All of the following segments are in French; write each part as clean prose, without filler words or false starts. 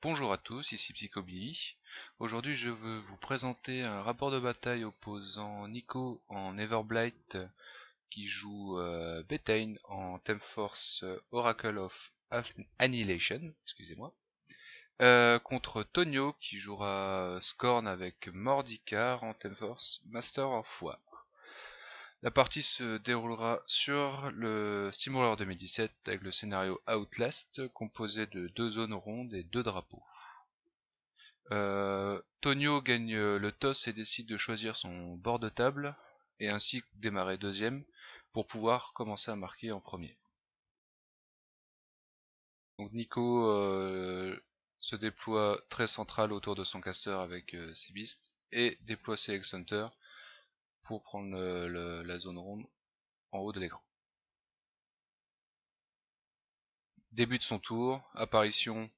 Bonjour à tous, ici Psychobilly. Aujourd'hui je veux vous présenter un rapport de bataille opposant Nico en Everblight qui joue Betaine en Temforce Oracle of Annihilation, excusez-moi, contre Tonio qui jouera Scorn avec Mordicare en Temforce Master of War. La partie se déroulera sur le Steamroller 2017 avec le scénario Outlast composé de 2 zones rondes et 2 drapeaux. Tonio gagne le toss et décide de choisir son bord de table et ainsi démarrer deuxième pour pouvoir commencer à marquer en premier. Donc Nico se déploie très central autour de son caster avec ses beasts et déploie ses X-Hunter pour prendre la zone ronde en haut de l'écran. Début de son tour, apparition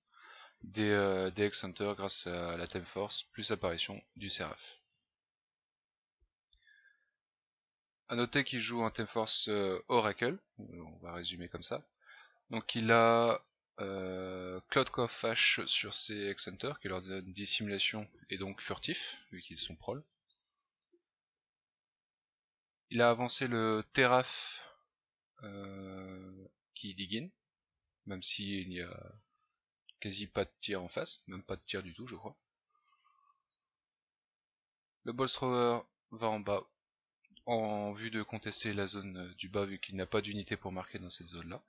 des X-Hunter grâce à la Theme Force, plus apparition du Seraph. A noter qu'il joue un Theme Force Oracle, on va résumer comme ça. Donc il a Cloud H sur ses X-Hunter qui leur donne dissimulation et donc furtif, vu qu'ils sont prol. Il a avancé le Teraf qui diggin, même s'il n'y a quasi pas de tir en face, même pas de tir du tout je crois. Le Bolstrower va en bas en vue de contester la zone du bas vu qu'il n'a pas d'unité pour marquer dans cette zone là.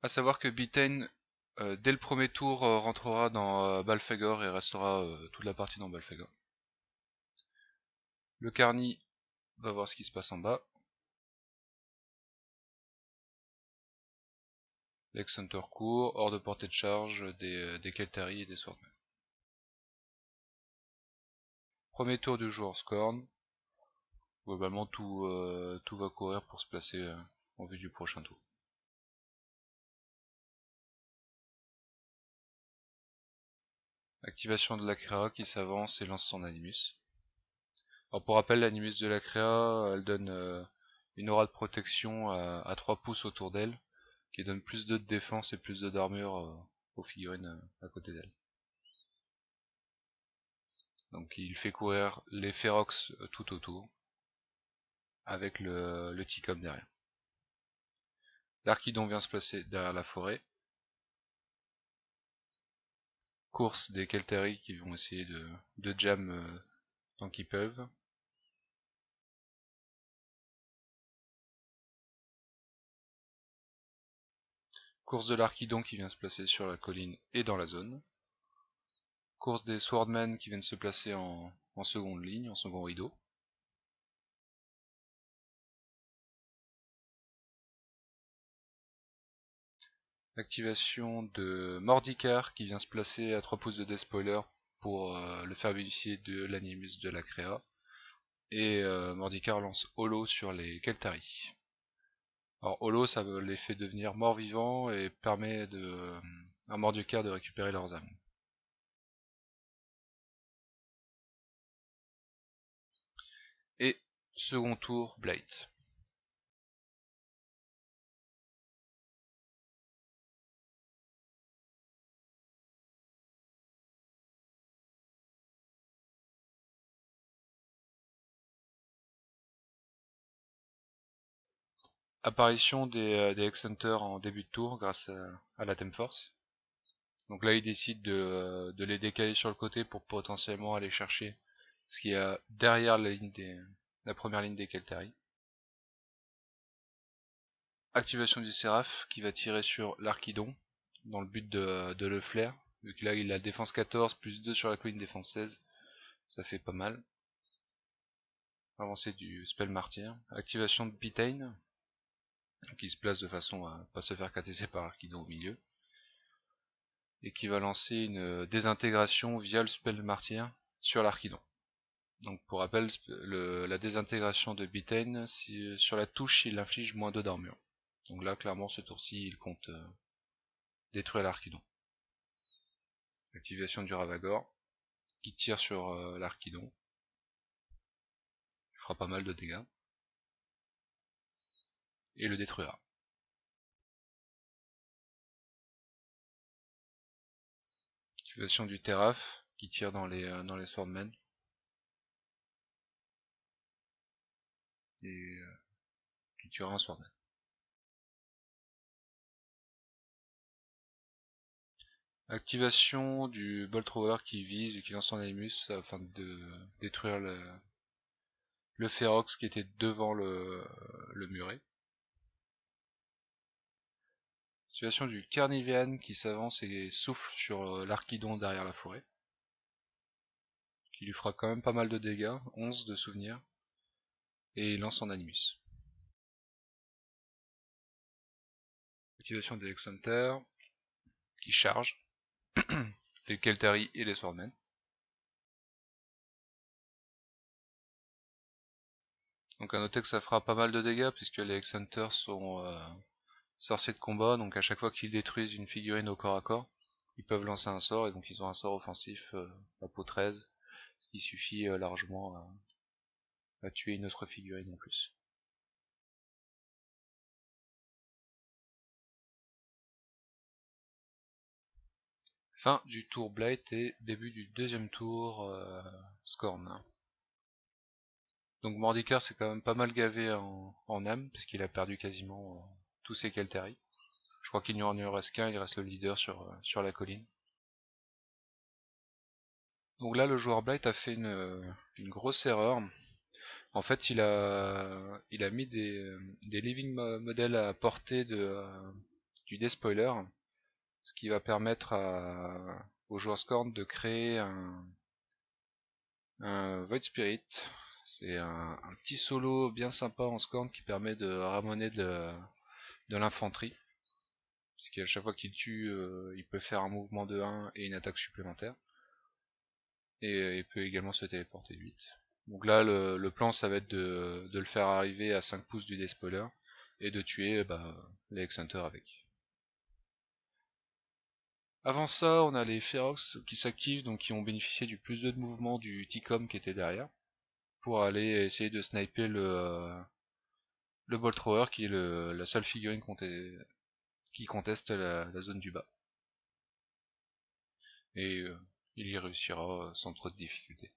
A savoir que Betaine dès le premier tour rentrera dans Balfagor et restera toute la partie dans Balfagor. Le Carni va voir ce qui se passe en bas. L'ex-Hunter court, hors de portée de charge des Keltari et des Swordmen. Premier tour du joueur Scorn. Globalement tout va courir pour se placer en vue du prochain tour. Activation de la créa qui s'avance et lance son Animus. Alors pour rappel, l'Animus de la créa, elle donne une aura de protection à 3 pouces autour d'elle, qui donne plus de défense et plus d'armure aux figurines à côté d'elle. Donc il fait courir les Ferox tout autour, avec le Ticom derrière. L'Archidon vient se placer derrière la forêt. Course des Keltari qui vont essayer de jam tant qu'ils peuvent. Course de l'Archidon qui vient se placer sur la colline et dans la zone. Course des Swordmen qui viennent se placer en seconde ligne, en second rideau. Activation de Mordicare qui vient se placer à 3 pouces de despoiler pour le faire bénéficier de l'animus de la créa. Et Mordicare lance Holo sur les Keltari. Alors Holo ça les fait devenir morts-vivants et permet à Mordicare de récupérer leurs âmes. Et second tour, Blade. Apparition des X-Hunters en début de tour grâce à la Theme Force. Donc là il décide de les décaler sur le côté pour potentiellement aller chercher ce qu'il y a derrière la première ligne des Keltari. Activation du Séraph qui va tirer sur l'Archidon dans le but de le flair. Vu que là il a défense 14 plus 2 sur la colline défense 16. Ça fait pas mal. Avancée du spell martyr. Activation de Betaine qui se place de façon à pas se faire KTC par Archidon au milieu. Et qui va lancer une désintégration via le spell martyr sur l'Archidon. Donc pour rappel, la désintégration de Betaine, sur la touche il inflige moins 2 d'armure. Donc là clairement ce tour-ci il compte détruire l'Archidon. Activation du Ravagor qui tire sur l'Archidon. Il fera pas mal de dégâts. Et le détruira. Activation du Terraf qui tire dans les Swordmen. Et qui tuera un Swordman. Activation du Bolt Thrower qui vise et qui lance son Animus afin de détruire le Ferox qui était devant le muret. Activation du Carnivean qui s'avance et souffle sur l'Archidon derrière la forêt. Qui lui fera quand même pas mal de dégâts, 11 de souvenirs. Et il lance son Animus. Activation des Hexhunters qui charge les Keltari et les Swordmen. Donc à noter que ça fera pas mal de dégâts puisque les Hexhunters sont sorciers de combat, donc à chaque fois qu'ils détruisent une figurine au corps à corps, ils peuvent lancer un sort et donc ils ont un sort offensif à peau 13, ce qui suffit largement à tuer une autre figurine en plus. Fin du tour Blight et début du deuxième tour Scorn. Donc Mordicare c'est quand même pas mal gavé en âme, puisqu'il a perdu quasiment tous ses Keltari. Je crois qu'il n'y en reste qu'un, il reste le leader sur la colline. Donc là le joueur Blight a fait une grosse erreur. En fait il a mis des living models à portée du despoiler, ce qui va permettre au joueur Scorn de créer un Void Spirit. C'est un petit solo bien sympa en Scorn qui permet de ramener de l'infanterie. Puisqu'à chaque fois qu'il tue, il peut faire un mouvement de 1 et une attaque supplémentaire. Et il peut également se téléporter vite. Donc là, le plan, ça va être de le faire arriver à 5 pouces du despoiler et de tuer les Hexhunters avec. Avant ça, on a les Ferox qui s'activent, donc qui ont bénéficié du plus 2 de mouvement du T-Com qui était derrière, pour aller essayer de sniper le Bolt Thrower qui est la seule figurine qui conteste la zone du bas. Et il y réussira sans trop de difficultés.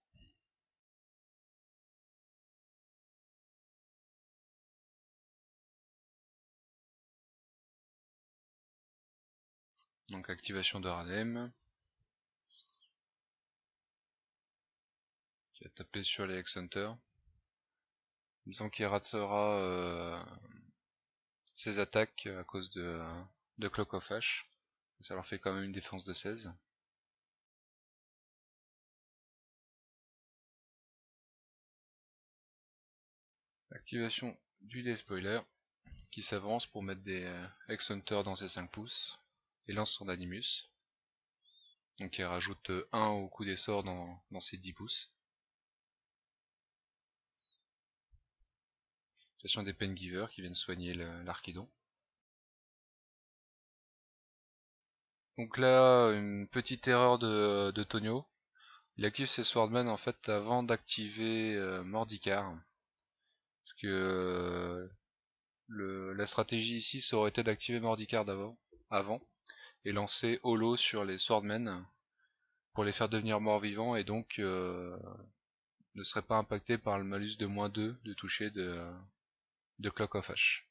Donc activation de Radem, qui va taper sur les Hexhunters. Disons qu'il ratera ses attaques à cause de Cloak of Ash. Ça leur fait quand même une défense de 16. Activation du Despoiler, qui s'avance pour mettre des Hexhunters dans ses 5 pouces, et lance son Animus. Donc il rajoute 1 au coup des sorts dans ses 10 pouces. Activation des Paingivers qui viennent soigner l'Archidon. Donc là, une petite erreur de Tonio. Il active ses Swordmen en fait avant d'activer Mordicare. Parce que la stratégie ici ça aurait été d'activer Mordicare avant et lancer Holo sur les Swordmen pour les faire devenir morts-vivants et donc ne serait pas impacté par le malus de -2 de toucher de Cloak of Ash.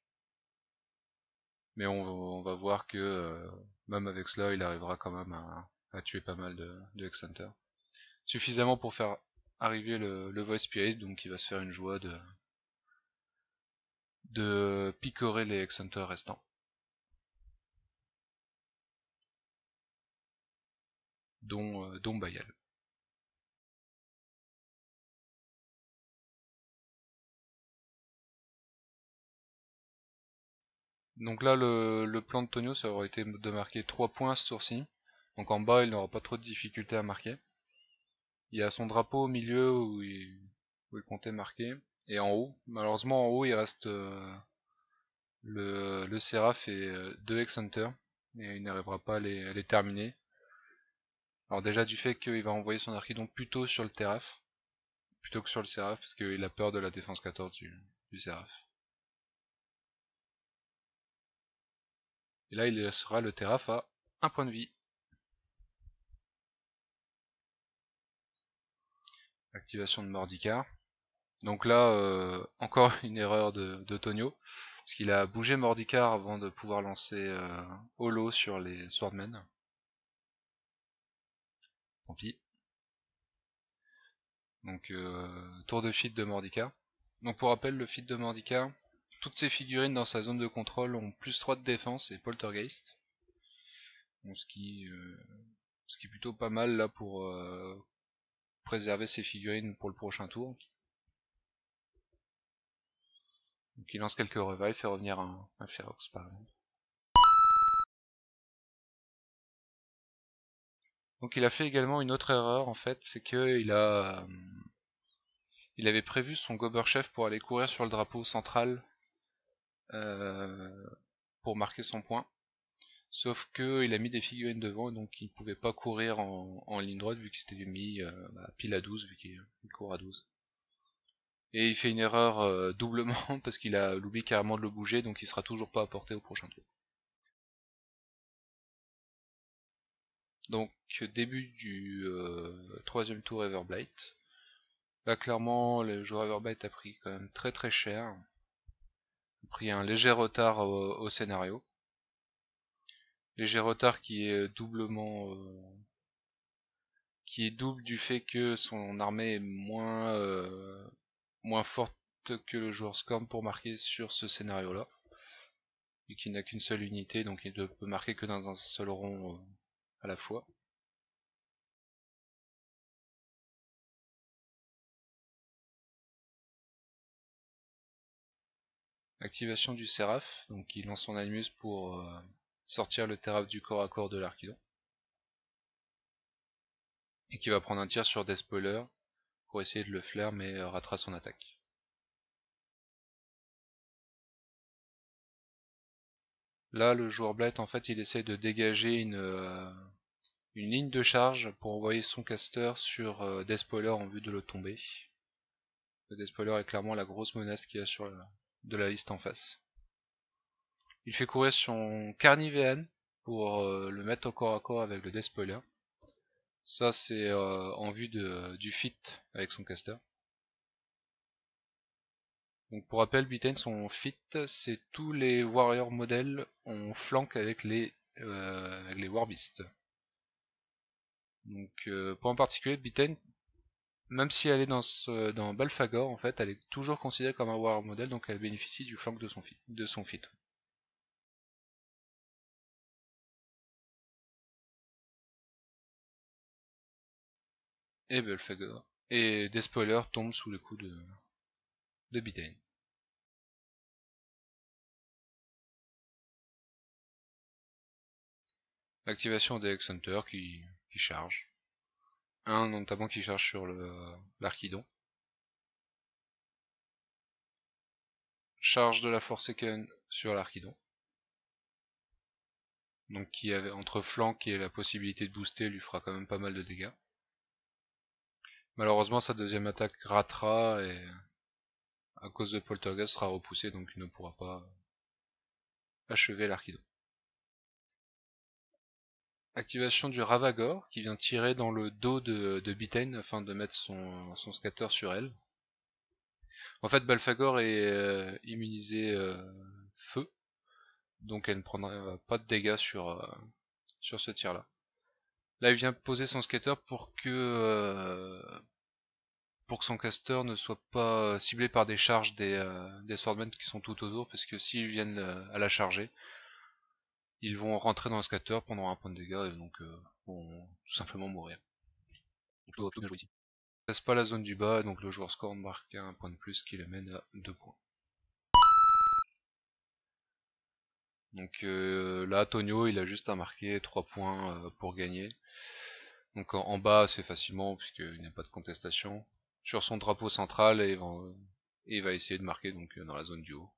Mais on va voir que même avec cela il arrivera quand même à tuer pas mal de Hexhunters. Suffisamment pour faire arriver le Void Spirit, donc il va se faire une joie de picorer les Hexhunters restants. Dont Bayal. Donc là le plan de Tonio ça aurait été de marquer 3 points ce tour-ci. Donc en bas il n'aura pas trop de difficultés à marquer. Il y a son drapeau au milieu où il comptait marquer. Et en haut, malheureusement en haut il reste le Seraph et 2 Hexhunters. Et il n'arrivera pas à les terminer. Alors déjà du fait qu'il va envoyer son Archidon plutôt sur le Terraf, plutôt que sur le Seraph, parce qu'il a peur de la défense 14 du Seraph. Et là il laissera le Terraf à 1 point de vie. Activation de Mordicard. Donc là, encore une erreur de Tonio, parce qu'il a bougé Mordicard avant de pouvoir lancer Holo sur les Swordmen. Tant pis. Donc tour de feed de Mordicard. Donc pour rappel, le feed de Mordicard, toutes ses figurines dans sa zone de contrôle ont plus 3 de défense et Poltergeist. Donc, ce qui est plutôt pas mal là pour préserver ses figurines pour le prochain tour. Donc il lance quelques revives, fait revenir un Ferox par exemple. Donc il a fait également une autre erreur en fait, c'est que il avait prévu son Gober-Chef pour aller courir sur le drapeau central pour marquer son point. Sauf que il a mis des figurines devant, donc il ne pouvait pas courir en ligne droite vu que c'était mis pile à 12 vu qu'il court à 12. Et il fait une erreur doublement parce qu'il a oublié carrément de le bouger, donc il sera toujours pas apporté au prochain tour. Donc début du troisième tour Everblight. Là clairement le joueur Everblight a pris quand même très très cher. A pris un léger retard au scénario. Léger retard qui est doublement qui est double du fait que son armée est moins forte que le joueur Scorn pour marquer sur ce scénario là. Et qui n'a qu'une seule unité, donc il ne peut marquer que dans un seul rond à la fois. Activation du Séraph, donc il lance son Animus pour sortir le Terraph du corps à corps de l'Archidon. Et qui va prendre un tir sur Despoiler pour essayer de le flair, mais ratera son attaque. Là, le joueur Blight, en fait, il essaie de dégager une ligne de charge pour envoyer son caster sur Despoiler en vue de le tomber. Le Despoiler est clairement la grosse menace qu'il y a sur de la liste en face. Il fait courir son Carnivean pour le mettre au corps à corps avec le Despoiler. Ça c'est en vue du fit avec son caster. Donc pour rappel, Bitten, son fit, c'est tous les warrior modèles on flanque avec les warbeasts. Donc point en particulier, Bitten, même si elle est dans Balfagor, en fait, elle est toujours considérée comme un warrior modèle, donc elle bénéficie du flank de son fit. Et Balfagor. Et des spoilers tombent sous le coup de Bitten. Activation des X-Hunter qui charge. Un notamment qui charge sur l'Archidon. Charge de la Forsaken sur l'Archidon. Donc qui avait entre flank et la possibilité de booster lui fera quand même pas mal de dégâts. Malheureusement sa deuxième attaque ratera et à cause de Poltergeist sera repoussé, donc il ne pourra pas achever l'Archidon. Activation du Ravagor qui vient tirer dans le dos de Bitten afin de mettre son scatter sur elle. En fait Balfagor est immunisé feu, donc elle ne prendra pas de dégâts sur ce tir là. Là il vient poser son scatter pour que son caster ne soit pas ciblé par des charges des swordmen qui sont tout autour, parce que s'ils viennent à la charger, ils vont rentrer dans le scatter, prendre un point de dégâts et donc vont tout simplement mourir. Donc tout bien joué ici. Il ne passe pas la zone du bas, donc le joueur Scorn marque un point de plus qui l'amène à 2 points. Donc là, Tonio, il a juste à marquer 3 points pour gagner. Donc en bas, c'est facilement, puisqu'il n'y a pas de contestation. Sur son drapeau central, et il va essayer de marquer donc dans la zone du haut,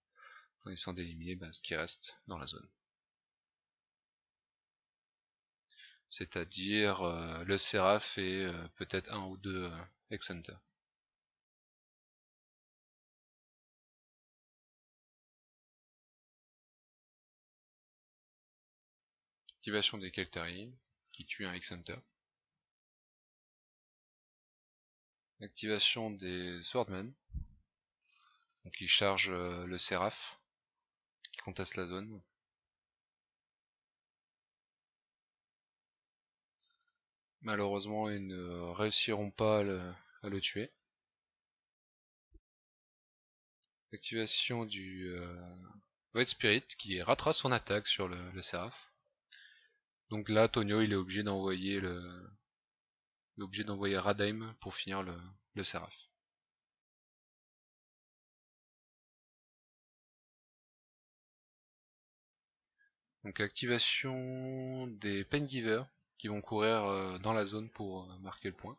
en essayant d'éliminer ce qui reste dans la zone. C'est-à-dire le Séraph et peut-être un ou deux X-Hunter. Activation des Keltari, qui tue un X-Hunter. Activation des Swordmen. Donc ils chargent le Séraph qui conteste la zone. Malheureusement, ils ne réussiront pas à le tuer. Activation du White Spirit qui ratera son attaque sur le Séraph. Donc là, Tonio il est obligé d'envoyer Radheim pour finir le Séraph. Donc activation des Paingivers qui vont courir dans la zone pour marquer le point.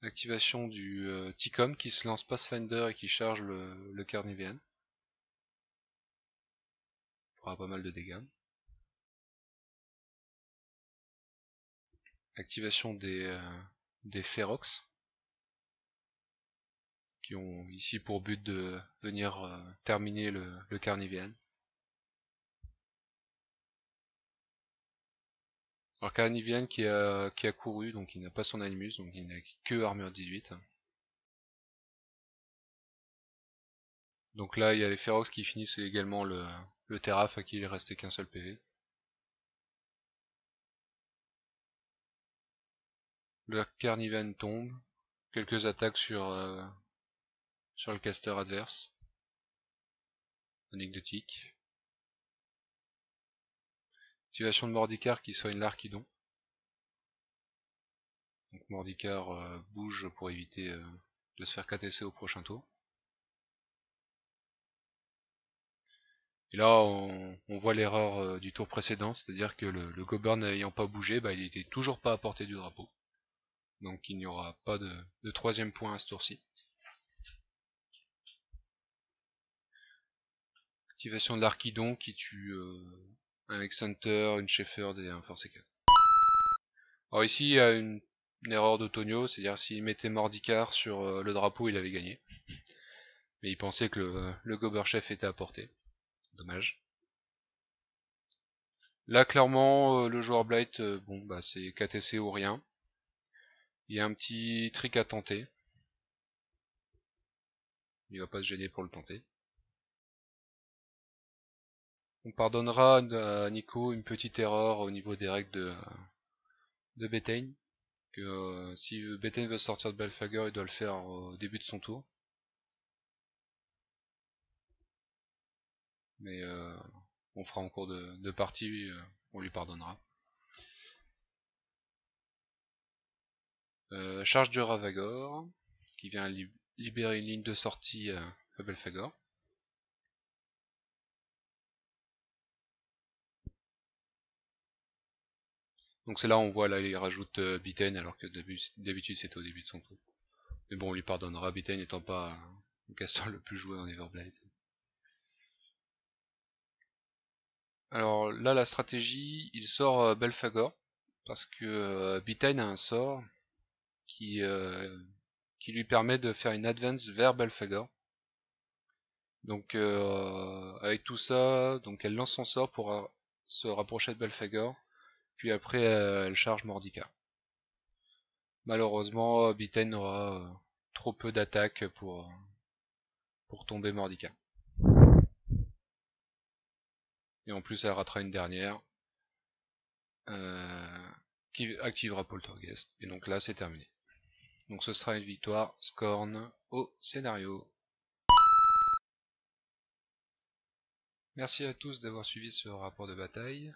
Activation du Ticom qui se lance Pathfinder et qui charge le Carnivean. Fera pas mal de dégâts. Activation des Ferox qui ont ici pour but de venir terminer le Carnivean. Alors Carnivean qui a couru, donc il n'a pas son Animus, donc il n'a que armure 18. Donc là il y a les Ferox qui finissent également le Terraf à qui il restait qu'un seul PV. Le Carnivean tombe, quelques attaques sur le caster adverse. Anecdotique. Activation de Mordicare qui soigne l'Archidon. Donc Mordicare bouge pour éviter de se faire KTC au prochain tour. Et là on voit l'erreur du tour précédent, c'est-à-dire que le Goburn n'ayant pas bougé, il était toujours pas à portée du drapeau. Donc il n'y aura pas de troisième point à ce tour-ci. Activation de l'Archidon qui tue un Ex-Hunter, une Shepherd et un Forsaken. Alors ici il y a une erreur de Tonio, c'est-à-dire s'il mettait Mordicare sur le drapeau il avait gagné. Mais il pensait que le Gober-Chef était à portée. Dommage. Là clairement le joueur Blight, c'est KTC ou rien. Il y a un petit trick à tenter. Il va pas se gêner pour le tenter. On pardonnera à Nico une petite erreur au niveau des règles de Bethane. Que si Bethane veut sortir de Belfager, il doit le faire au début de son tour. Mais on fera en cours de partie, on lui pardonnera. Charge de Ravagor, qui vient libérer une ligne de sortie à Belfagor. Donc c'est là on voit là il rajoute Bitten alors que d'habitude c'était au début de son tour. Mais bon on lui pardonnera, Bitten n'étant pas le caster le plus joué en Everblade. Alors là la stratégie, il sort Belfagor parce que Bitten a un sort qui lui permet de faire une advance vers Belfagor. Donc avec tout ça, donc elle lance son sort pour se rapprocher de Belfagor, puis après elle charge Mordicare. Malheureusement, Bitten aura trop peu d'attaques pour tomber Mordicare. Et en plus elle ratera une dernière qui activera Poltergeist. Et donc là c'est terminé. Donc ce sera une victoire Scorn au scénario. Merci à tous d'avoir suivi ce rapport de bataille.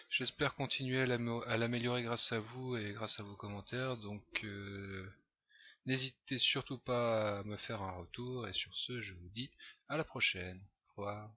J'espère continuer à l'améliorer grâce à vous et grâce à vos commentaires. Donc n'hésitez surtout pas à me faire un retour. Et sur ce, je vous dis à la prochaine. Au revoir.